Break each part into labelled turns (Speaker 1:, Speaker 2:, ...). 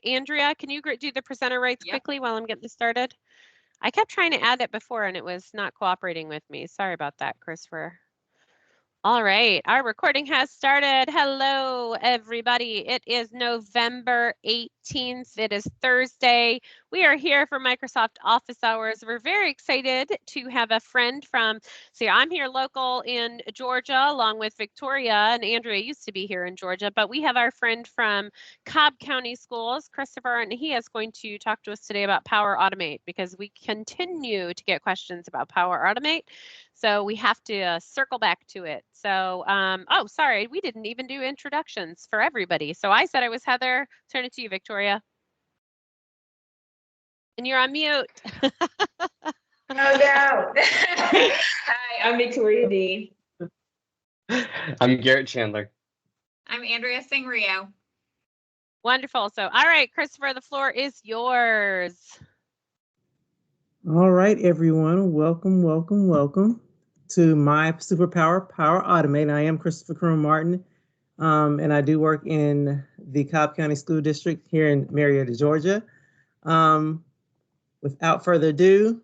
Speaker 1: Andrea, can you do the presenter rights quickly while I'm getting this started? I kept trying to add it before and it was not cooperating with me. Sorry about that, Christopher. All right, our recording has started. Hello, everybody. It is November 18th. It is Thursday. We are here for Microsoft Office Hours. We're very excited to have a friend from, I'm here local in Georgia, along with Victoria, and Andrea used to be here in Georgia, but we have our friend from Cobb County Schools, Christopher, and he is going to talk to us today about Power Automate because we continue to get questions about Power Automate. So we have to circle back to it. So, oh, sorry, we didn't even do introductions for everybody. So I said I was Heather. Turn it to you, Victoria. And you're on mute.
Speaker 2: Oh, no. Hi, I'm Victoria D.
Speaker 3: I'm Garrett Chandler.
Speaker 4: I'm Andrea Singrio.
Speaker 1: Wonderful. So, all right, Christopher, the floor is yours.
Speaker 5: All right, everyone. Welcome to my superpower, Power Automate. I am Christopher Croom-Martin, and I do work in the Cobb County School District here in Marietta, Georgia. Without further ado,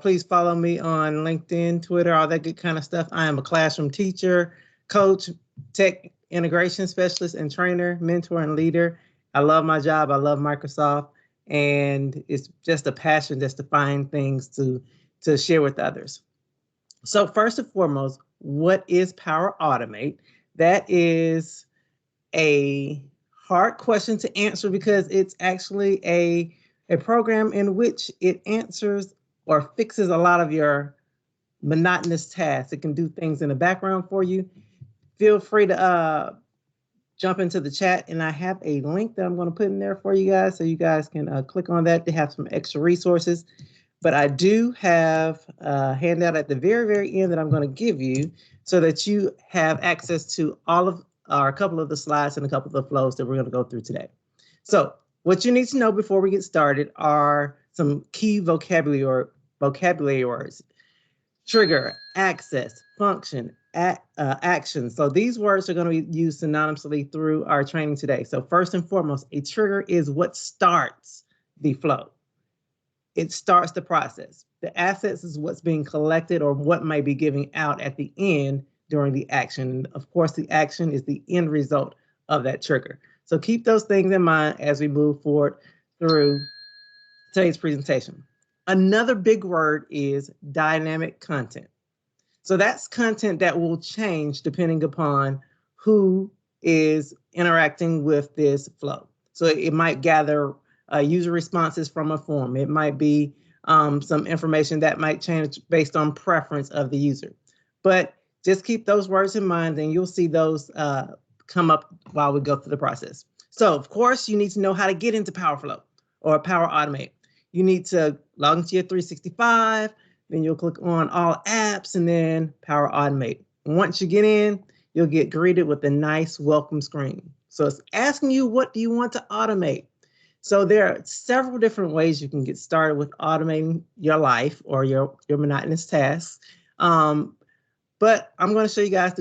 Speaker 5: please follow me on LinkedIn, Twitter, all that good kind of stuff. I am a classroom teacher, coach, tech integration specialist, and trainer, mentor, and leader. I love my job. I love Microsoft. And it's just a passion just to find things to share with others. So first and foremost, what is Power Automate? That is a hard question to answer because it's actually a program in which it answers or fixes a lot of your monotonous tasks. It can do things in the background for you. Feel free to jump into the chat, and I have a link that I'm going to put in there for you guys so you guys can click on that to have some extra resources. But I do have a handout at the very, very end that I'm going to give you so that you have access to all of a couple of the slides and a couple of the flows that we're going to go through today. So what you need to know before we get started are some key vocabulary words: trigger, access, function, action. So these words are going to be used synonymously through our training today. So first and foremost, a trigger is what starts the flow. It starts the process. The assets is what's being collected or what may be giving out at the end during the action. Of course, the action is the end result of that trigger. So keep those things in mind as we move forward through today's presentation. Another big word is dynamic content. So that's content that will change depending upon who is interacting with this flow. So it might gather user responses from a form. It might be some information that might change based on preference of the user. But just keep those words in mind and you'll see those come up while we go through the process. So of course, you need to know how to get into PowerFlow or Power Automate. You need to log into your 365, then you'll click on All Apps and then Power Automate. And once you get in, you'll get greeted with a nice welcome screen. So it's asking you, what do you want to automate? So there are several different ways you can get started with automating your life or your monotonous tasks. But I'm going to show you guys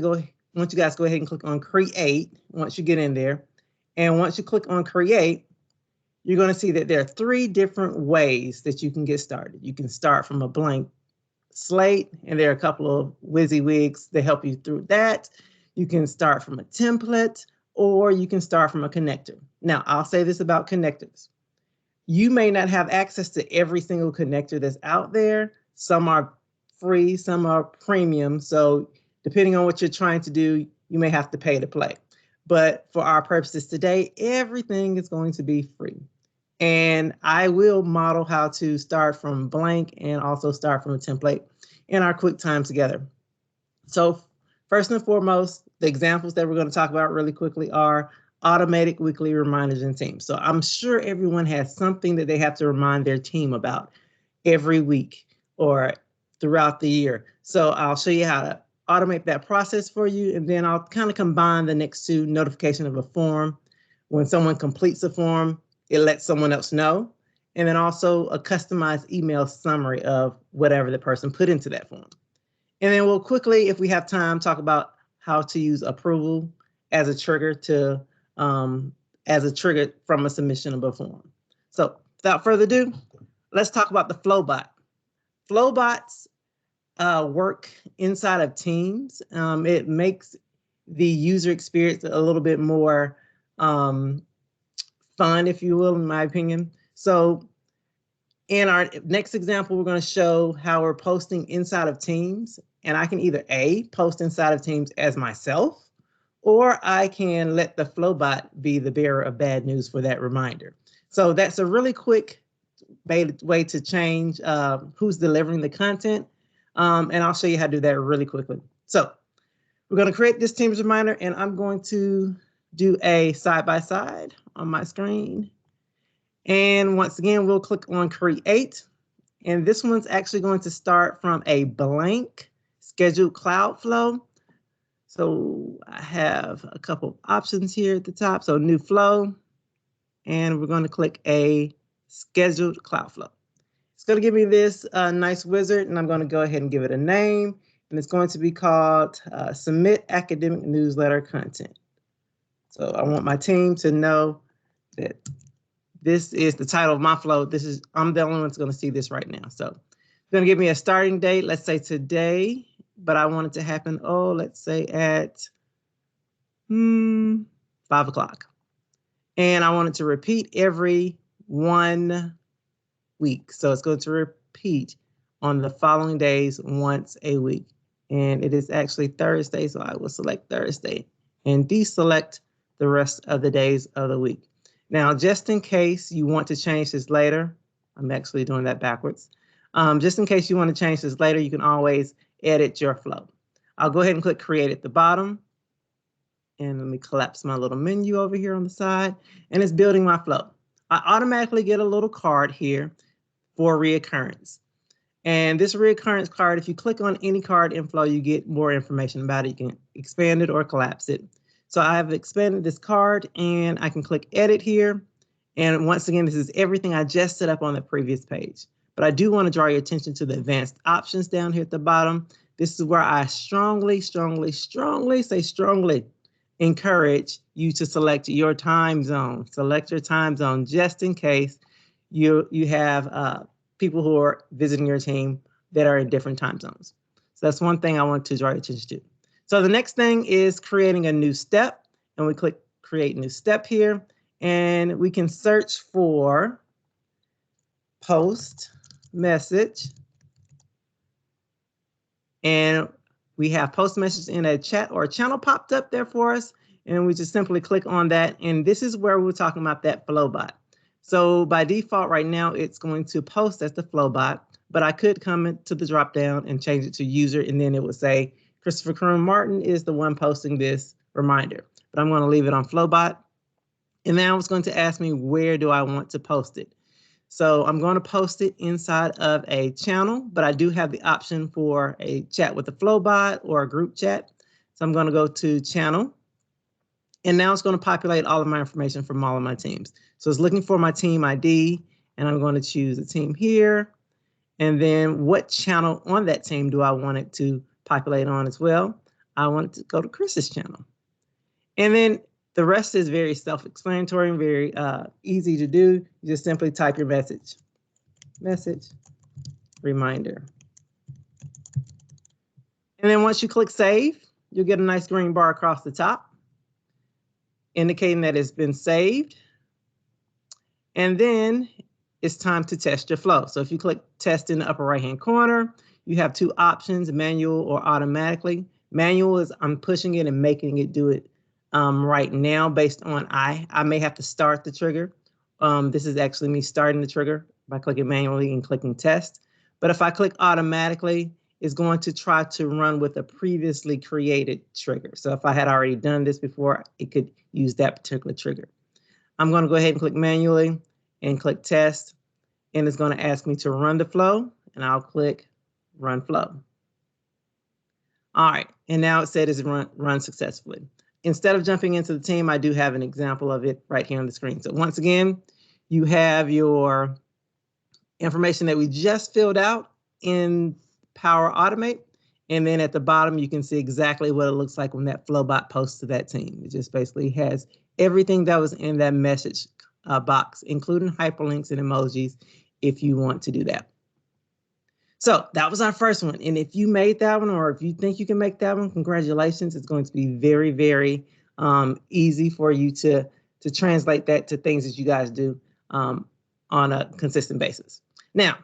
Speaker 5: once you guys go ahead and click on Create, once you get in there. And once you click on Create, you're going to see that there are 3 different ways that you can get started. You can start from a blank slate, and there are a couple of WYSIWYGs that help you through that. You can start from a template, or you can start from a connector. Now, I'll say this about connectors. You may not have access to every single connector that's out there. Some are free, some are premium. So depending on what you're trying to do, you may have to pay to play. But for our purposes today, everything is going to be free. And I will model how to start from blank and also start from a template in our quick time together. So first and foremost, the examples that we're going to talk about really quickly are automatic weekly reminders in Teams. So I'm sure everyone has something that they have to remind their team about every week or throughout the year. So I'll show you how to automate that process for you. And then I'll kind of combine the next 2, notification of a form. When someone completes a form, it lets someone else know. And then also a customized email summary of whatever the person put into that form. And then we'll quickly, if we have time, talk about how to use approval as a trigger to as a trigger from a submission of a form. So without further ado, let's talk about the Flowbot. Flowbots work inside of Teams. It makes the user experience a little bit more fun, if you will, in my opinion. So in our next example, we're going to show how we're posting inside of Teams. And I can either A, post inside of Teams as myself, or I can let the Flowbot be the bearer of bad news for that reminder. So that's a really quick way to change who's delivering the content. And I'll show you how to do that really quickly. So we're going to create this Teams reminder, and I'm going to do a side-by-side on my screen. And once again, we'll click on create. And this one's actually going to start from a blank scheduled cloud flow. So I have a couple of options here at the top. So new flow, and we're going to click a scheduled cloud flow. It's going to give me this nice wizard, and I'm going to go ahead and give it a name. And it's going to be called Submit Academic Newsletter Content. So I want my team to know that this is the title of my flow. I'm the only one that's going to see this right now. So it's going to give me a starting date, let's say today, but I want it to happen, let's say at 5 o'clock. And I want it to repeat every 1 week. So it's going to repeat on the following days once a week. And it is actually Thursday, so I will select Thursday and deselect the rest of the days of the week. Now, just in case you want to change this later, I'm actually doing that backwards. Just in case you want to change this later, you can always edit your flow. I'll go ahead and click create at the bottom. And let me collapse my little menu over here on the side, and it's building my flow. I automatically get a little card here for reoccurrence. And this reoccurrence card, if you click on any card in flow, you get more information about it. You can expand it or collapse it. So I have expanded this card, and I can click edit here. And once again, this is everything I just set up on the previous page. But I do want to draw your attention to the advanced options down here at the bottom. This is where I strongly encourage you to select your time zone. Select your time zone just in case you have people who are visiting your team that are in different time zones. So that's one thing I want to draw your attention to. So the next thing is creating a new step, and we click create new step here, and we can search for post message, and we have post message in a chat or a channel popped up there for us, and we just simply click on that, and this is where we're talking about that Flowbot. So by default right now, it's going to post as the Flowbot, but I could come into the drop down and change it to user, and then it would say Christopher Croom-Martin is the one posting this reminder, but I'm going to leave it on Flowbot. And now it's going to ask me, where do I want to post it? So I'm going to post it inside of a channel, but I do have the option for a chat with a Flowbot or a group chat. So I'm going to go to channel, and now it's going to populate all of my information from all of my teams. So it's looking for my team ID, and I'm going to choose a team here. And then what channel on that team do I want it to populate on as well? I want it to go to Chris's channel. And then the rest is very self-explanatory and very easy to do. You just simply type your message reminder. And then once you click save, you'll get a nice green bar across the top, indicating that it's been saved. And then it's time to test your flow. So if you click test in the upper right-hand corner, you have two options, manual or automatically. Manual is I'm pushing it and making it do it right now based on I may have to start the trigger. This is actually me starting the trigger by clicking manually and clicking test. But if I click automatically, it's going to try to run with a previously created trigger. So if I had already done this before, it could use that particular trigger. I'm going to go ahead and click manually and click test, and it's going to ask me to run the flow, and I'll click run flow. All right, and now it said it's run successfully. Instead of jumping into the team, I do have an example of it right here on the screen. So once again, you have your information that we just filled out in Power Automate. And then at the bottom, you can see exactly what it looks like when that Flowbot posts to that team. It just basically has everything that was in that message box, including hyperlinks and emojis, if you want to do that. So that was our first one. And if you made that one, or if you think you can make that one, congratulations. It's going to be very, very easy for you to translate that to things that you guys do on a consistent basis. Now,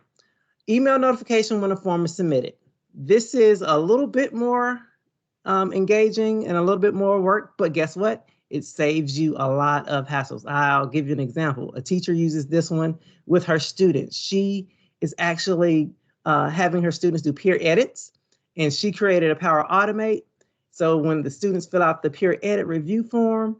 Speaker 5: email notification when a form is submitted. This is a little bit more engaging and a little bit more work, but guess what? It saves you a lot of hassles. I'll give you an example. A teacher uses this one with her students. She is actually having her students do peer edits, and she created a Power Automate. So when the students fill out the peer edit review form,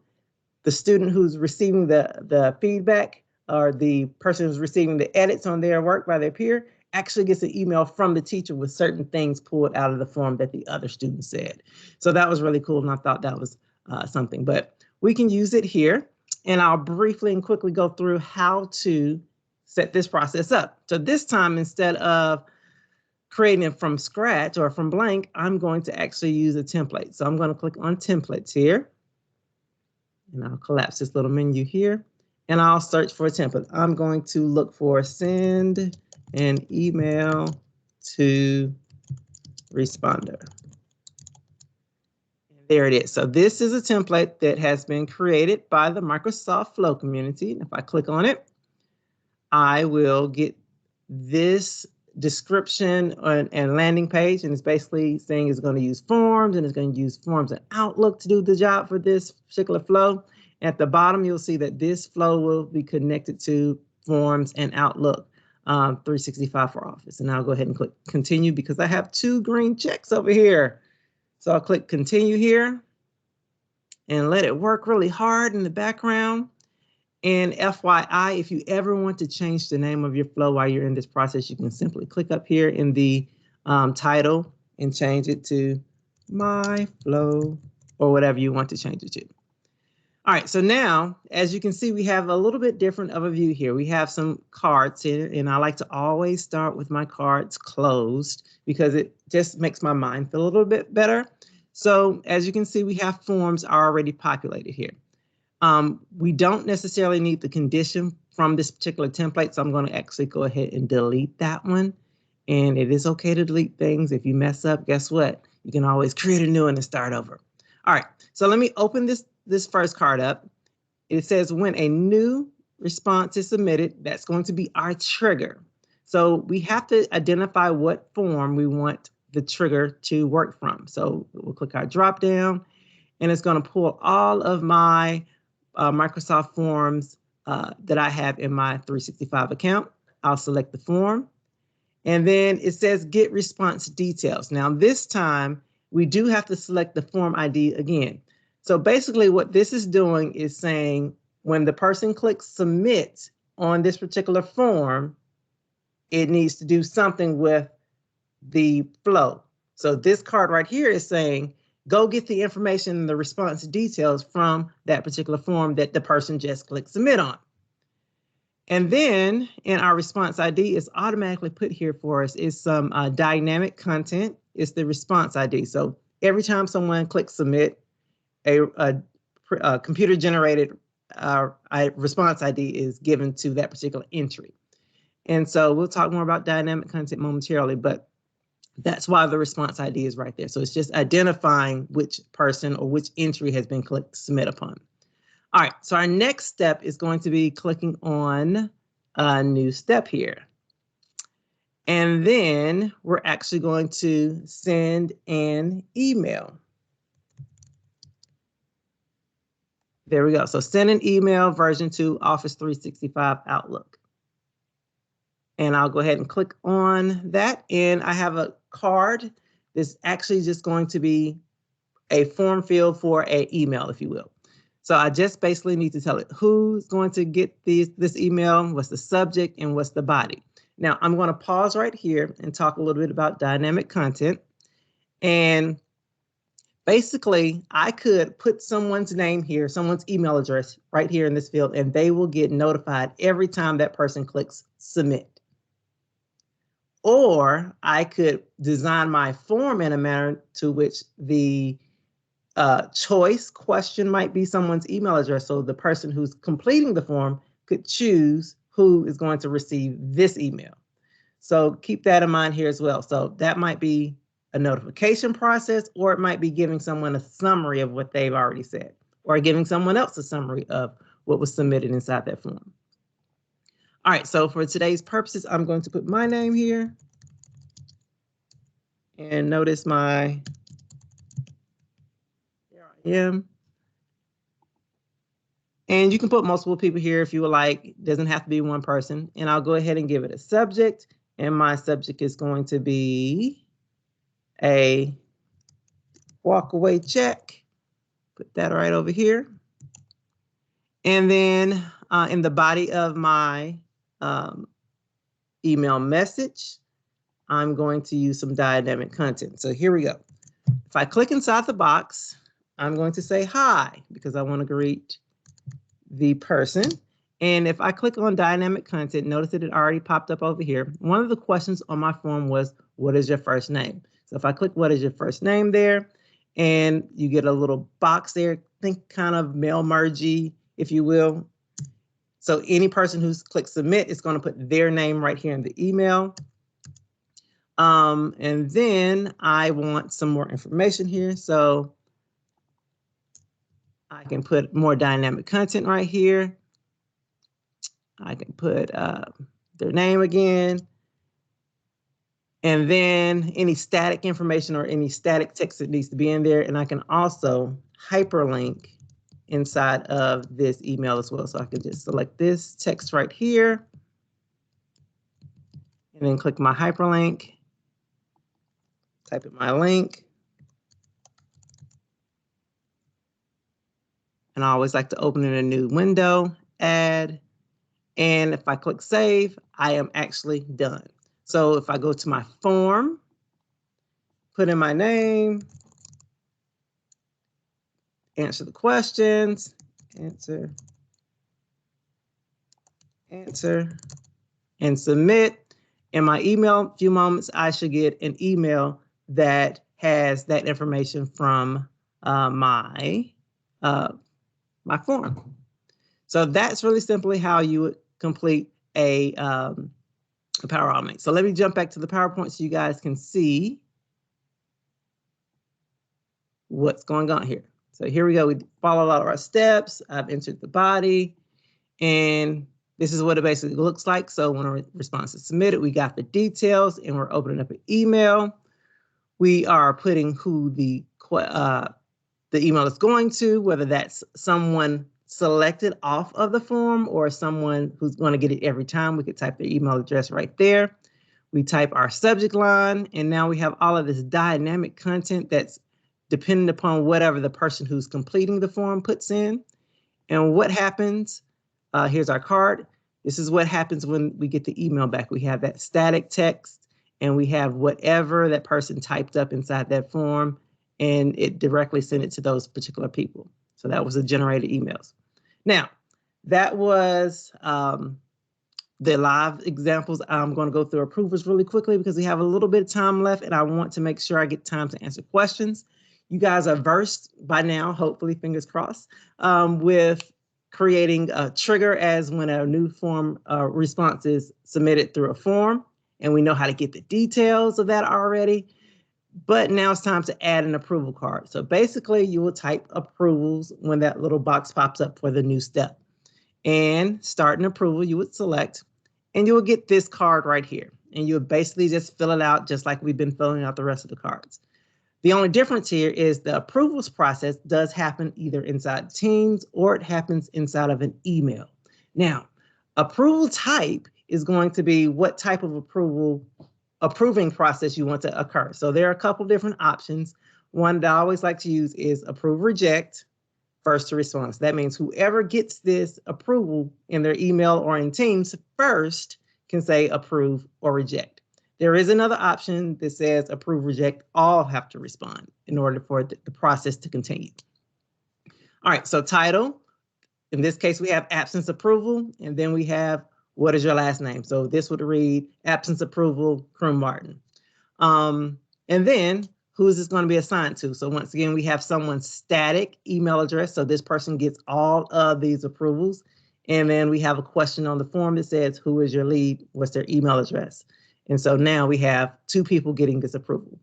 Speaker 5: the student who's receiving the feedback, or the person who's receiving the edits on their work by their peer, actually gets an email from the teacher with certain things pulled out of the form that the other student said. So that was really cool, and I thought that was something. But we can use it here, and I'll briefly and quickly go through how to set this process up. So this time, instead of creating it from scratch or from blank, I'm going to actually use a template. So I'm going to click on templates here, and I'll collapse this little menu here, and I'll search for a template. I'm going to look for send an email to responder. There it is. So this is a template that has been created by the Microsoft Flow community. And if I click on it, I will get this description and landing page. And it's basically saying it's going to use forms, and it's going to use forms and Outlook to do the job for this particular flow. At the bottom, you'll see that this flow will be connected to forms and Outlook 365 for Office. And I'll go ahead and click continue because I have 2 green checks over here. So I'll click continue here and let it work really hard in the background. And FYI, if you ever want to change the name of your flow while you're in this process, you can simply click up here in the title and change it to My Flow or whatever you want to change it to. All right, so now, as you can see, we have a little bit different of a view here. We have some cards here, and I like to always start with my cards closed because it just makes my mind feel a little bit better. So as you can see, we have forms already populated here. We don't necessarily need the condition from this particular template, so I'm going to actually go ahead and delete that one. And it is okay to delete things. If you mess up, guess what? You can always create a new one and start over. All right, so let me open this first card up. It says when a new response is submitted, that's going to be our trigger. So we have to identify what form we want the trigger to work from. So we'll click our drop down, and it's going to pull all of my Microsoft forms that I have in my 365 account. I'll select the form, and then it says get response details. Now this time we do have to select the form ID again. So basically what this is doing is saying when the person clicks submit on this particular form, it needs to do something with the flow. So this card right here is saying, go get the information and the response details from that particular form that the person just clicked submit on. And then in our response ID is automatically put here for us is some dynamic content. It's the response ID. So every time someone clicks submit, a computer generated response ID is given to that particular entry. And so we'll talk more about dynamic content momentarily, but that's why the response ID is right there. So it's just identifying which person or which entry has been clicked submit upon. All right, so our next step is going to be clicking on a new step here. And then we're actually going to send an email. There we go. So send an email version 2 Office 365 Outlook. And I'll go ahead and click on that. And I have a card that's actually just going to be a form field for an email, if you will. So I just basically need to tell it who's going to get this email, what's the subject, and what's the body. Now I'm going to pause right here and talk a little bit about dynamic content. And basically, I could put someone's name here, someone's email address right here in this field, and they will get notified every time that person clicks submit. Or I could design my form in a manner to which the choice question might be someone's email address. So the person who's completing the form could choose who is going to receive this email. So keep that in mind here as well. So that might be a notification process, or it might be giving someone a summary of what they've already said, or giving someone else a summary of what was submitted inside that form. All right, so for today's purposes, I'm going to put my name here. And notice here I am. And you can put multiple people here if you would like. It doesn't have to be one person. And I'll go ahead and give it a subject. And my subject is going to be a walkaway check. Put that right over here. And then in the body of my email message, I'm going to use some dynamic content. So here we go. If I click inside the box, I'm going to say hi because I want to greet the person. And if I click on dynamic content, notice that it already popped up over here. One of the questions on my form was, what is your first name? So if I click what is your first name there, and you get a little box there, think kind of mail mergey, if you will. So any person who's clicked submit is going to put their name right here in the email. And then I want some more information here. So I can put more dynamic content right here. I can put their name again. And then any static information or any static text that needs to be in there. And I can also hyperlink inside of this email as well. So I can just select this text right here and then click my hyperlink, type in my link. And I always like to open in a new window, add, and if I click save, I am actually done. So if I go to my form, put in my name, answer the questions, answer, and submit. In my email, a few moments, I should get an email that has that information from my form. So that's really simply how you would complete a Power Automate. So let me jump back to the PowerPoint so you guys can see what's going on here. So here we go. We follow all of our steps. I've entered the body, and this is what it basically looks like. So when a response is submitted, we got the details, and we're opening up an email. We are putting who the email is going to, whether that's someone selected off of the form or someone who's going to get it every time. We could type their email address right there. We type our subject line, and now we have all of this dynamic content that's dependent upon whatever the person who's completing the form puts in. And what happens, here's our card. This is what happens when we get the email back. We have that static text, and we have whatever that person typed up inside that form, and it directly sent it to those particular people. So that was the generated emails. Now, that was the live examples. I'm going to go through approvals really quickly because we have a little bit of time left, and I want to make sure I get time to answer questions. You guys are versed by now, hopefully, fingers crossed, with creating a trigger as when a new form response is submitted through a form, and we know how to get the details of that already. But now it's time to add an approval card. So basically, you will type approvals when that little box pops up for the new step. And start an approval, you would select, and you will get this card right here. And you would basically just fill it out just like we've been filling out the rest of the cards. The only difference here is the approvals process does happen either inside Teams or it happens inside of an email. Now, approval type is going to be what type of approving process you want to occur. So there are a couple different options. One that I always like to use is approve reject, first to response. That means whoever gets this approval in their email or in Teams first can say approve or reject. There is another option that says approve reject, all have to respond in order for the process to continue. All right, so title, in this case we have absence approval, and then we have what is your last name? So this would read absence approval, Croom-Martin. And then who is this going to be assigned to? So once again, we have someone's static email address. So this person gets all of these approvals. And then we have a question on the form that says, who is your lead? What's their email address? And so now we have 2 people getting this approval.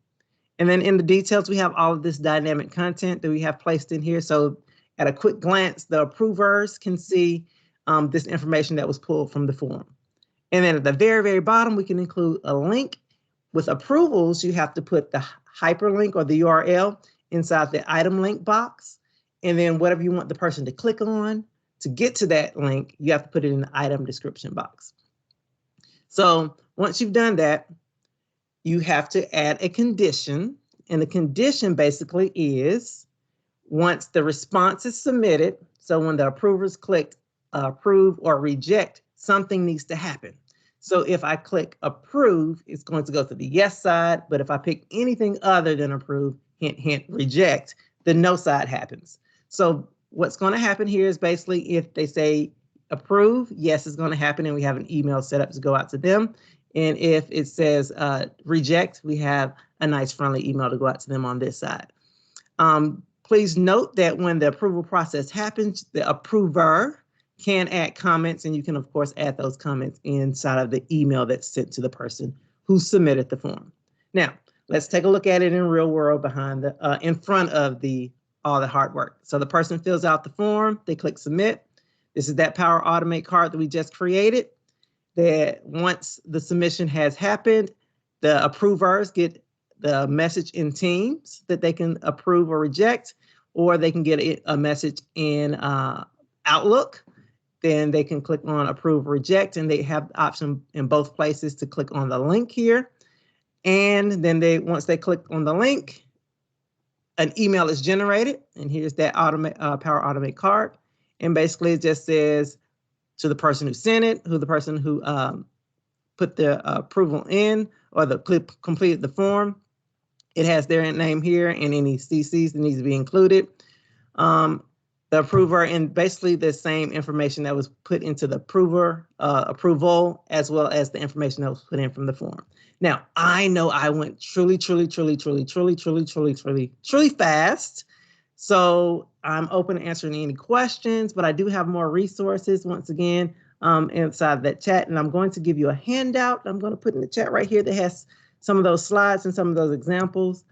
Speaker 5: And then in the details, we have all of this dynamic content that we have placed in here. So at a quick glance, the approvers can see this information that was pulled from the form. And then at the very, very bottom, we can include a link. With approvals, you have to put the hyperlink or the URL inside the item link box. And then whatever you want the person to click on to get to that link, you have to put it in the item description box. So once you've done that, you have to add a condition. And the condition basically is once the response is submitted, so when the approvers click approve or reject, something needs to happen. So if I click approve, it's going to go to the yes side. But if I pick anything other than approve, hint, hint, reject, the no side happens. So what's going to happen here is basically if they say approve, yes is going to happen. And we have an email set up to go out to them. And if it says reject, we have a nice friendly email to go out to them on this side. Please note that when the approval process happens, the approver can add comments, and you can, of course, add those comments inside of the email that's sent to the person who submitted the form. Now, let's take a look at it in real world behind the in front of all the hard work. So the person fills out the form, they click submit. This is that Power Automate card that we just created. That once the submission has happened, the approvers get the message in Teams that they can approve or reject, or they can get a message in Outlook. Then they can click on approve or reject, and they have the option in both places to click on the link here. And then once they click on the link, an email is generated, and here's that Power Automate card. And basically it just says to the person who sent it, who the person who put the approval in or completed the form. It has their name here and any CCs that needs to be included. The approver, and basically the same information that was put into the approval, as well as the information that was put in from the form. Now, I know I went truly fast. So I'm open to answering any questions, but I do have more resources once again inside that chat. And I'm going to give you a handout. I'm going to put in the chat right here that has some of those slides and some of those examples.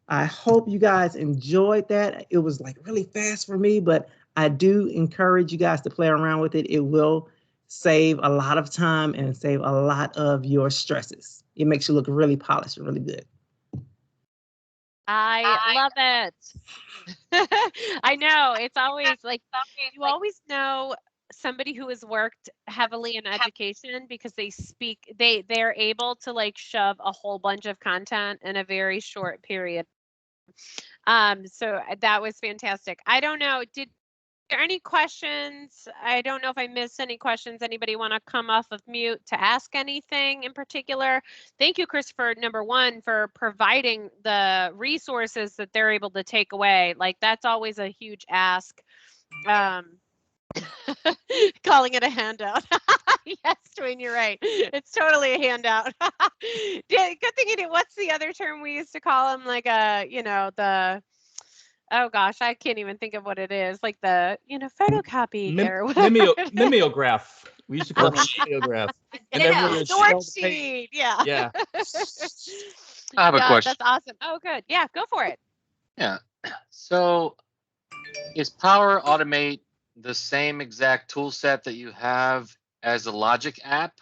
Speaker 5: I hope you guys enjoyed that. It was like really fast for me, but I do encourage you guys to play around with it. It will save a lot of time and save a lot of your stresses. It makes you look really polished and really good.
Speaker 1: I love it. I know it's always like you always know somebody who has worked heavily in education because they're able to like shove a whole bunch of content in a very short period. So that was fantastic. I don't know, did there any questions? I don't know if I missed any questions. Anybody want to come off of mute to ask anything in particular? Thank you, Christopher, number one, for providing the resources that they're able to take away. Like that's always a huge ask. Calling it a handout. Yes, Dwayne, you're right. It's totally a handout. Good thing what's the other term we used to call them? Like oh gosh, I can't even think of what it is. Like the, photocopy or whatever.
Speaker 6: Mimeograph. We used to call it a mimeograph. And everyone would
Speaker 1: The
Speaker 6: show the page.
Speaker 1: worksheet. Yeah.
Speaker 6: Yeah.
Speaker 3: I have a question.
Speaker 1: That's awesome. Oh, good. Yeah, go for it.
Speaker 3: Yeah. So is Power Automate the same exact tool set that you have as a Logic app?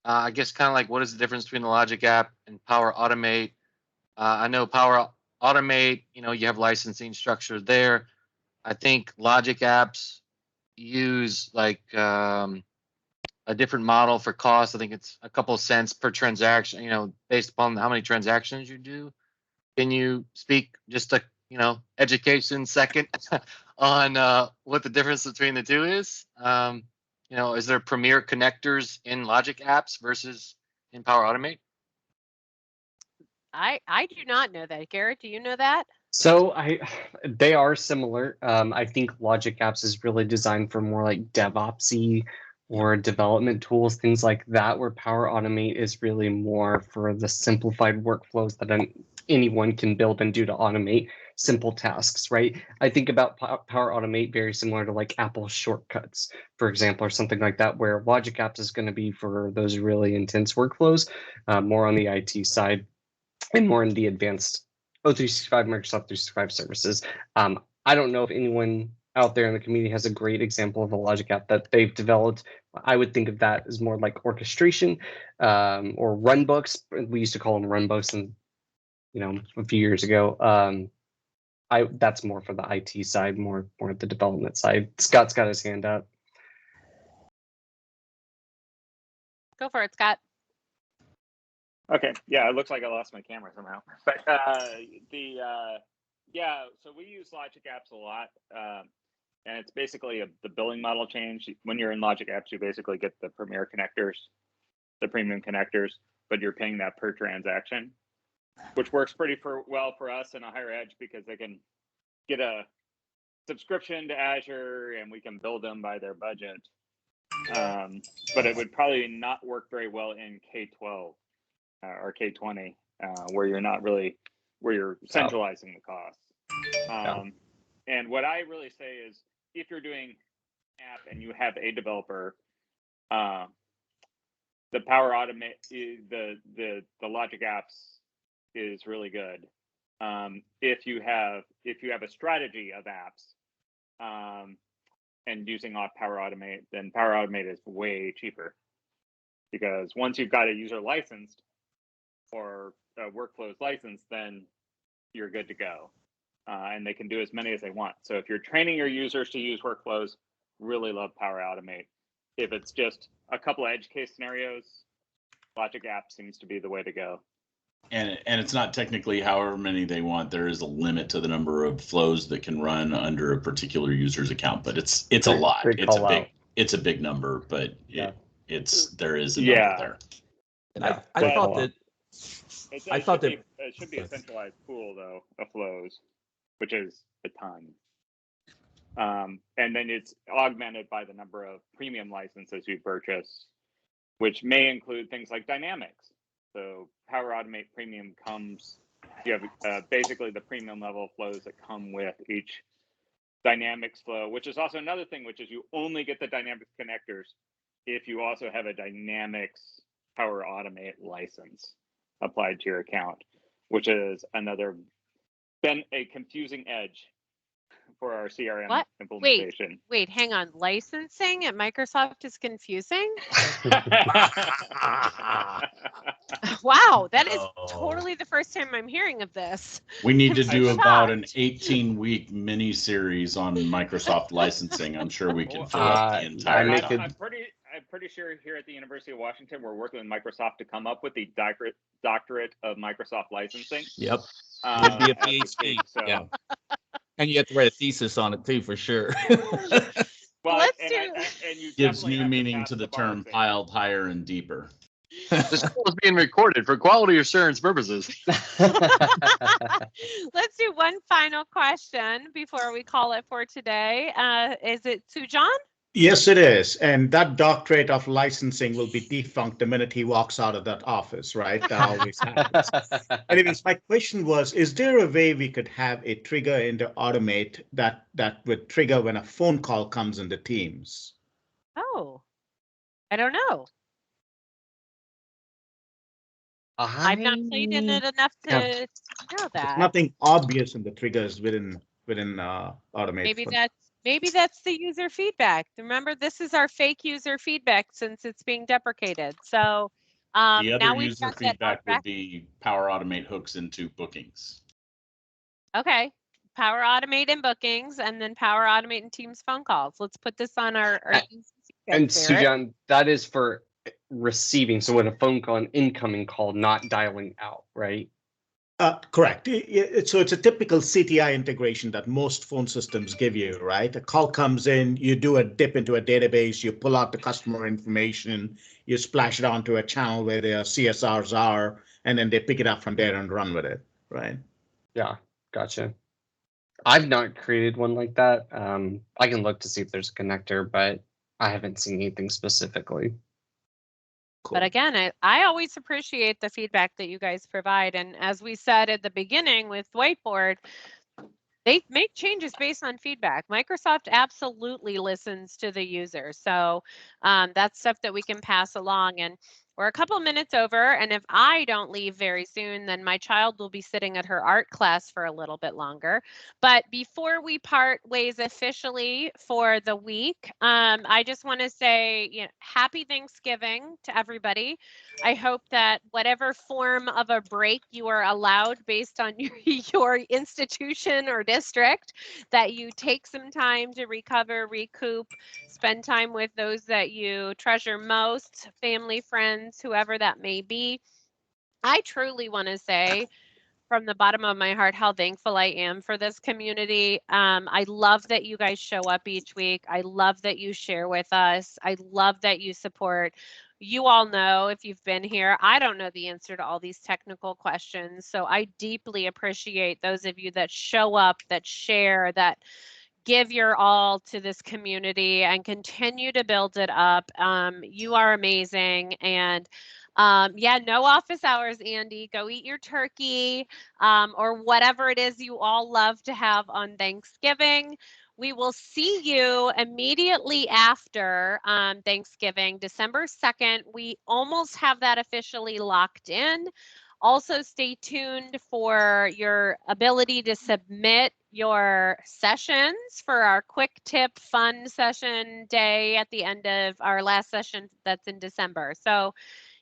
Speaker 3: I guess kind of like what is the difference between the Logic app and Power Automate? I know Power Automate, you have licensing structure there. I think Logic apps use like a different model for cost. I think it's a couple of cents per transaction, based upon how many transactions you do. Can you speak just a, education second on what the difference between the two is? Is there Premier connectors in Logic apps versus in Power Automate?
Speaker 1: I do not know that. Garrett, do you know that?
Speaker 3: So they are similar. I think Logic apps is really designed for more like DevOpsy or development tools, things like that, where Power Automate is really more for the simplified workflows that
Speaker 7: anyone can build and do to automate simple tasks, right? I think about Power Automate very similar to like Apple shortcuts, for example, or something like that, where Logic Apps is going to be for those really intense workflows, more on the IT side and more in the advanced O365, Microsoft 365 services. I don't know if anyone out there in the community has a great example of a Logic app that they've developed. I would think of that as more like orchestration or runbooks. We used to call them runbooks, and a few years ago. That's more for the IT side, more at the development side. Scott's got his hand up.
Speaker 1: Go for it, Scott.
Speaker 8: Okay, yeah, it looks like I lost my camera somehow. But so we use Logic Apps a lot, and it's basically the billing model change. When you're in Logic Apps, you basically get the Premier connectors, the premium connectors, but you're paying that per transaction, which works pretty well for us in a higher edge because they can get a subscription to Azure and we can bill them by their budget. But it would probably not work very well in K-12 or K-20 where you're centralizing the costs. And what I really say is if you're doing app and you have a developer, the Power Automate, the Logic Apps is really good. If you have a strategy of apps and using Power Automate, then Power Automate is way cheaper because once you've got a user licensed or workflows licensed, then you're good to go. And they can do as many as they want. So if you're training your users to use workflows, really love Power Automate. If it's just a couple of edge case scenarios, Logic App seems to be the way to go.
Speaker 9: And it's not technically however many they want. There is a limit to the number of flows that can run under a particular user's account, but it's a lot. It's a big number, but there is a number there.
Speaker 6: And I thought that
Speaker 8: it should be a centralized pool though of flows, which is a ton. And then it's augmented by the number of premium licenses you purchase, which may include things like dynamics. So Power Automate Premium you have basically the premium level flows that come with each Dynamics flow, which is also another thing, which is you only get the Dynamics connectors if you also have a Dynamics Power Automate license applied to your account, which is been a confusing edge for our CRM implementation.
Speaker 1: Wait, hang on. Licensing at Microsoft is confusing? Wow, that is totally the first time I'm hearing of this.
Speaker 9: We need to do about an 18-week mini series on Microsoft licensing. I'm sure we can fill up the entire time.
Speaker 8: I'm pretty sure here at the University of Washington, we're working with Microsoft to come up with the doctorate of Microsoft licensing.
Speaker 6: Yep. Would be a PhD. So. Yeah. And you have to write a thesis on it too, for sure.
Speaker 8: Well,
Speaker 9: gives new meaning to the term piled higher and deeper.
Speaker 3: This call is being recorded for quality assurance purposes.
Speaker 1: Let's do one final question before we call it for today. Is it Sujan?
Speaker 10: Yes, it is. And that doctorate of licensing will be defunct the minute he walks out of that office, right? That always happens. Anyways, my question was, is there a way we could have a trigger in the Automate that would trigger when a phone call comes into Teams?
Speaker 1: Oh, I don't know. I've not played in it enough to know that.
Speaker 10: There's nothing obvious in the triggers within Automate.
Speaker 1: Maybe that's the user feedback. Remember, this is our fake user feedback since it's being deprecated. So
Speaker 9: the other
Speaker 1: now we've
Speaker 9: user
Speaker 1: got
Speaker 9: feedback would be Power Automate hooks into bookings.
Speaker 1: Okay, Power Automate in bookings, and then Power Automate in Teams phone calls. Let's put this on our
Speaker 7: and Sujan, that is for receiving. So when a phone call, an incoming call, not dialing out, right?
Speaker 10: Correct. So it's a typical CTI integration that most phone systems give you, right? A call comes in, you do a dip into a database, you pull out the customer information, you splash it onto a channel where their CSRs are, and then they pick it up from there and run with it, right?
Speaker 7: Yeah, gotcha. I've not created one like that. I can look to see if there's a connector, but I haven't seen anything specifically.
Speaker 1: But again, I always appreciate the feedback that you guys provide. And as we said at the beginning with Whiteboard, they make changes based on feedback. Microsoft absolutely listens to the user. So that's stuff that we can pass along. And we're a couple minutes over. And if I don't leave very soon, then my child will be sitting at her art class for a little bit longer. But before we part ways officially for the week, I just want to say, happy Thanksgiving to everybody. I hope that whatever form of a break you are allowed based on your institution or district, that you take some time to recover, recoup, spend time with those that you treasure most, family, friends, whoever that may be. I truly want to say from the bottom of my heart how thankful I am for this community. I love that you guys show up each week. I love that you share with us. I love that you support. You all know, if you've been here, I don't know the answer to all these technical questions. So I deeply appreciate those of you that show up, that share, that give your all to this community and continue to build it up. You are amazing. And yeah, no office hours, Andy. Go eat your turkey or whatever it is you all love to have on Thanksgiving. We will see you immediately after Thanksgiving, December 2nd. We almost have that officially locked in. Also, stay tuned for your ability to submit your sessions for our quick tip fun session day at the end of our last session that's in December. So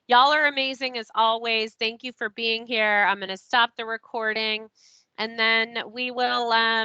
Speaker 1: y'all are amazing as always. Thank you for being here. I'm going to stop the recording and then we will